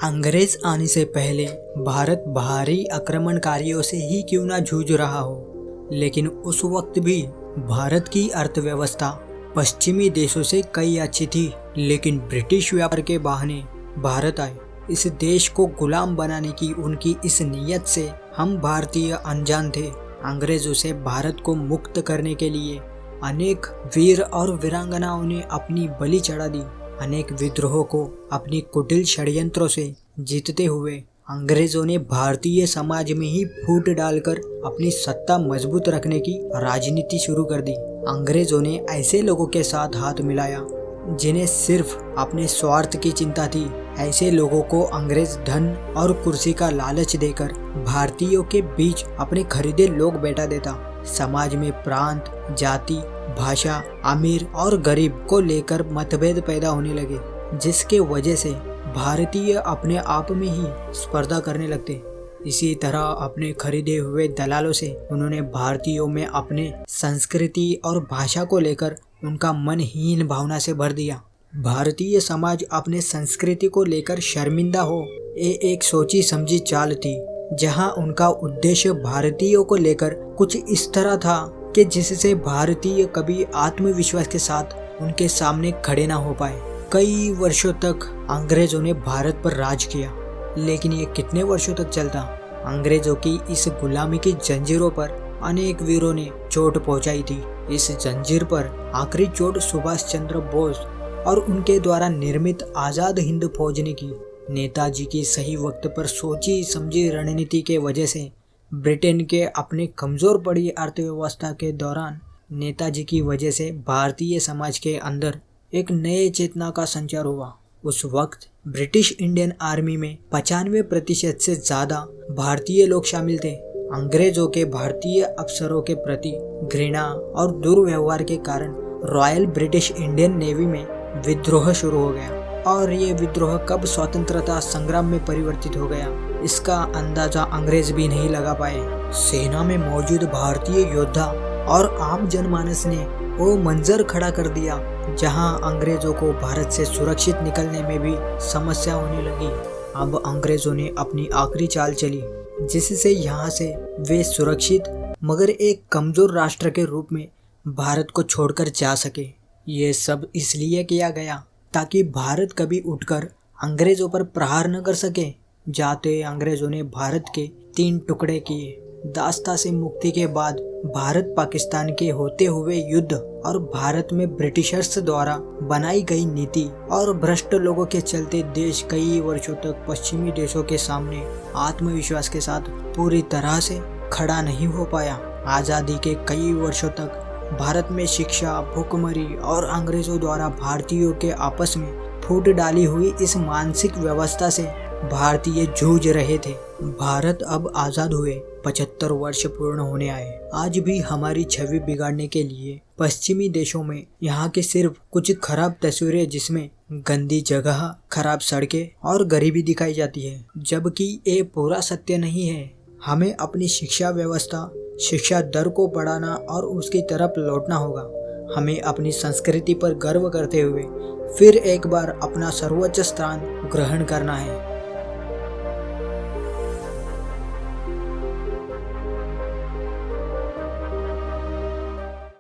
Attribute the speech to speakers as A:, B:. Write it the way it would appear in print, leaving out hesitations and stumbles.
A: अंग्रेज आने से पहले भारत बाहरी आक्रमणकारियों से ही क्यों ना जूझ रहा हो, लेकिन उस वक्त भी भारत की अर्थव्यवस्था पश्चिमी देशों से कई अच्छी थी। लेकिन ब्रिटिश व्यापार के बहाने भारत आए। इस देश को गुलाम बनाने की उनकी इस नीयत से हम भारतीय अनजान थे। अंग्रेजों से भारत को मुक्त करने के लिए अनेक वीर और वीरांगनाओं ने अपनी बलि चढ़ा दी। अनेक विद्रोहों को अपनी कुटिल षड्यंत्रों से जीतते हुए अंग्रेजों ने भारतीय समाज में ही फूट डालकर अपनी सत्ता मजबूत रखने की राजनीति शुरू कर दी। अंग्रेजों ने ऐसे लोगों के साथ हाथ मिलाया जिन्हें सिर्फ अपने स्वार्थ की चिंता थी। ऐसे लोगों को अंग्रेज धन और कुर्सी का लालच देकर भारतीयों के बीच अपने खरीदे लोग बैठा देता। समाज में प्रांत, जाति, भाषा, अमीर और गरीब को लेकर मतभेद पैदा होने लगे, जिसके वजह से भारतीय अपने आप में ही स्पर्धा करने लगते। इसी तरह अपने खरीदे हुए दलालों से उन्होंने भारतीयों में अपने संस्कृति और भाषा को लेकर उनका मन हीन भावना से भर दिया। भारतीय समाज अपने संस्कृति को लेकर शर्मिंदा हो, ये एक सोची समझी चाल थी, जहां उनका उद्देश्य भारतीयों को लेकर कुछ इस तरह था कि जिससे भारतीय कभी आत्मविश्वास के साथ उनके सामने खड़े ना हो पाए। कई वर्षों तक अंग्रेजों ने भारत पर राज किया, लेकिन ये कितने वर्षों तक चलता? अंग्रेजों की इस गुलामी की जंजीरों पर अनेक वीरों ने चोट पहुंचाई थी। इस जंजीर पर आखिरी चोट सुभाष चंद्र बोस और उनके द्वारा निर्मित आज़ाद हिंद फौज ने की। नेताजी की सही वक्त पर सोची समझी रणनीति के वजह से ब्रिटेन के अपने कमज़ोर पड़ी अर्थव्यवस्था के दौरान नेताजी की वजह से भारतीय समाज के अंदर एक नए चेतना का संचार हुआ। उस वक्त ब्रिटिश इंडियन आर्मी में 95% से ज़्यादा भारतीय लोग शामिल थे। अंग्रेजों के भारतीय अफसरों के प्रति घृणा और दुर्व्यवहार के कारण रॉयल ब्रिटिश इंडियन नेवी में विद्रोह शुरू हो गया, और ये विद्रोह कब स्वतंत्रता संग्राम में परिवर्तित हो गया, इसका अंदाजा अंग्रेज भी नहीं लगा पाए। सेना में मौजूद भारतीय योद्धा और आम जनमानस ने वो मंजर खड़ा कर दिया जहां अंग्रेजों को भारत से सुरक्षित निकलने में भी समस्या होने लगी। अब अंग्रेजों ने अपनी आखिरी चाल चली, जिससे यहाँ से वे सुरक्षित मगर एक कमजोर राष्ट्र के रूप में भारत को छोड़कर जा सके। ये सब इसलिए किया गया ताकि भारत कभी उठकर अंग्रेजों पर प्रहार न कर सके। जाते अंग्रेजों ने भारत के 3 टुकड़े किए। दास्ता से मुक्ति के बाद भारत पाकिस्तान के होते हुए युद्ध और भारत में ब्रिटिशर्स द्वारा बनाई गई नीति और भ्रष्ट लोगों के चलते देश कई वर्षों तक पश्चिमी देशों के सामने आत्मविश्वास के साथ पूरी तरह से खड़ा नहीं हो पाया। आज़ादी के कई वर्षों तक भारत में शिक्षा, भूखमरी और अंग्रेजों द्वारा भारतीयों के आपस में फूट डाली हुई इस मानसिक व्यवस्था से भारतीय जूझ रहे थे। भारत अब आज़ाद हुए 75 वर्ष पूर्ण होने आए। आज भी हमारी छवि बिगाड़ने के लिए पश्चिमी देशों में यहाँ के सिर्फ कुछ खराब तस्वीरें, जिसमें गंदी जगह, खराब सड़कें और गरीबी दिखाई जाती है, जबकि ये पूरा सत्य नहीं है। हमें अपनी शिक्षा व्यवस्था, शिक्षा दर को बढ़ाना और उसकी तरफ लौटना होगा। हमें अपनी संस्कृति पर गर्व करते हुए फिर एक बार अपना सर्वोच्च स्थान ग्रहण करना है।